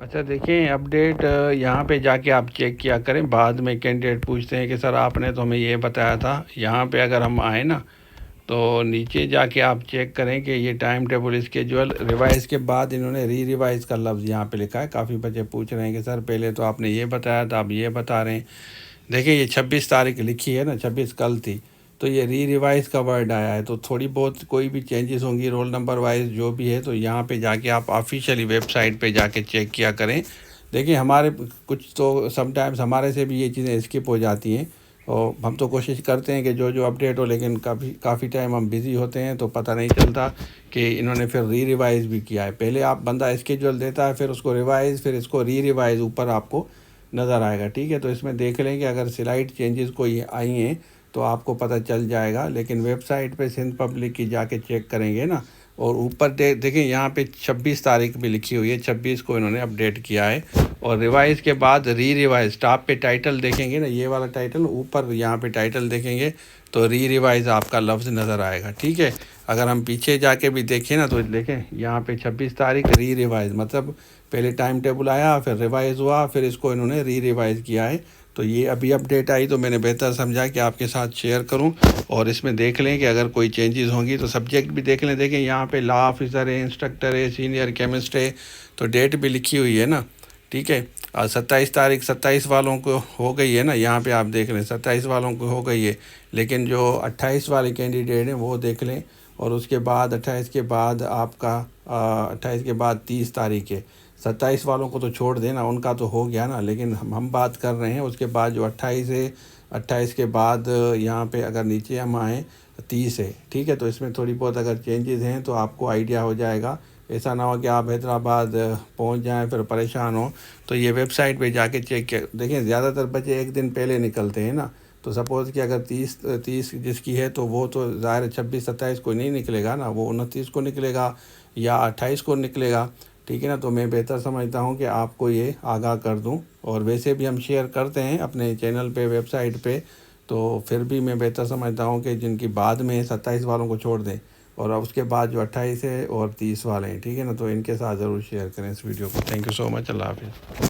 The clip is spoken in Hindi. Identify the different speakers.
Speaker 1: अच्छा देखिए अपडेट यहाँ पे जाके आप चेक किया करें। बाद में कैंडिडेट पूछते हैं कि सर आपने तो हमें ये बताया था। यहाँ पे अगर हम आए ना तो नीचे जाके आप चेक करें कि ये टाइम टेबल स्केड्यूल रिवाइज के बाद इन्होंने री रिवाइज का लफ्ज़ यहाँ पे लिखा है। काफ़ी बच्चे पूछ रहे हैं कि सर पहले तो आपने ये बताया था, आप ये बता रहे हैं। देखिए ये 26 तारीख लिखी है ना, 26 कल थी, तो ये री रिवाइज का वर्ड आया है। तो थोड़ी बहुत कोई भी चेंजेस होंगी रोल नंबर वाइज जो भी है, तो यहाँ पे जाके आप ऑफिशियली वेबसाइट पे जाके चेक किया करें। देखिए हमारे कुछ तो समटाइम्स हमारे से भी ये चीज़ें स्किप हो जाती हैं, और हम तो कोशिश करते हैं कि जो जो अपडेट हो, लेकिन काफ़ी टाइम हम बिज़ी होते हैं तो पता नहीं चलता कि इन्होंने फिर री रिवाइज़ भी किया है। पहले आप बंदा स्केड्यूल देता है, फिर उसको रिवाइज़, फिर इसको री रिवाइज़ ऊपर आपको नज़र आएगा। ठीक है, तो इसमें देख लें कि अगर स्लाइड चेंजेस कोई आई हैं तो आपको पता चल जाएगा। लेकिन वेबसाइट पे सिंध पब्लिक की जाके चेक करेंगे ना, और ऊपर देखें यहाँ पे 26 तारीख भी लिखी हुई है, 26 को इन्होंने अपडेट किया है। और रिवाइज़ के बाद री रिवाइज टॉप पे टाइटल देखेंगे ना, ये वाला टाइटल ऊपर यहाँ पे टाइटल देखेंगे तो री रिवाइज आपका लफ्ज़ नज़र आएगा। ठीक है, अगर हम पीछे जाके भी देखें ना तो देखें यहाँ पे 26 तारीख री रिवाइज, मतलब पहले टाइम टेबल आया, फिर रिवाइज़ हुआ, फिर इसको इन्होंने री रिवाइज़ किया है। तो ये अभी अपडेट आई तो मैंने बेहतर समझा कि आपके साथ शेयर करूं। और इसमें देख लें कि अगर कोई चेंजेस होंगी तो सब्जेक्ट भी देख लें। देखें यहाँ पे लॉ ऑफिसर है, इंस्ट्रक्टर है, सीनियर केमिस्ट है, तो डेट भी लिखी हुई है ना। ठीक है, और 27 तारीख 27 वालों को हो गई है ना, यहाँ पे आप देख लें 27 वालों को हो गई है। लेकिन जो 28 वाले कैंडिडेट हैं वो देख लें, और उसके बाद 28 के बाद आपका 28 के बाद 30 तारीख है। 27 वालों को तो छोड़ देना, उनका तो हो गया ना, लेकिन हम बात कर रहे हैं उसके बाद जो 28 है। 28 के बाद यहाँ पे अगर नीचे हम आएँ 30 है। ठीक है, तो इसमें थोड़ी बहुत अगर चेंजेस हैं तो आपको आइडिया हो जाएगा। ऐसा ना हो कि आप हैदराबाद पहुँच जाएं फिर परेशान हो। तो ये वेबसाइट पे जाके चेक किया देखें। ज़्यादातर बच्चे एक दिन पहले निकलते हैं ना, तो सपोज़ कि अगर 30 जिसकी है तो वो तो ज़ाहिर 26-27 को नहीं निकलेगा ना, वो 29 को निकलेगा या 28 को निकलेगा। ठीक है ना, तो मैं बेहतर समझता हूँ कि आपको ये आगाह कर दूँ। और वैसे भी हम शेयर करते हैं अपने चैनल पे, वेबसाइट पे, तो फिर भी मैं बेहतर समझता हूँ कि जिनकी बाद में 27 वालों को छोड़ दें, और अब उसके बाद जो 28 है और 30 वाले हैं। ठीक है ना, तो इनके साथ ज़रूर शेयर करें इस वीडियो को। Thank you so much. Allah हाफ़िज़।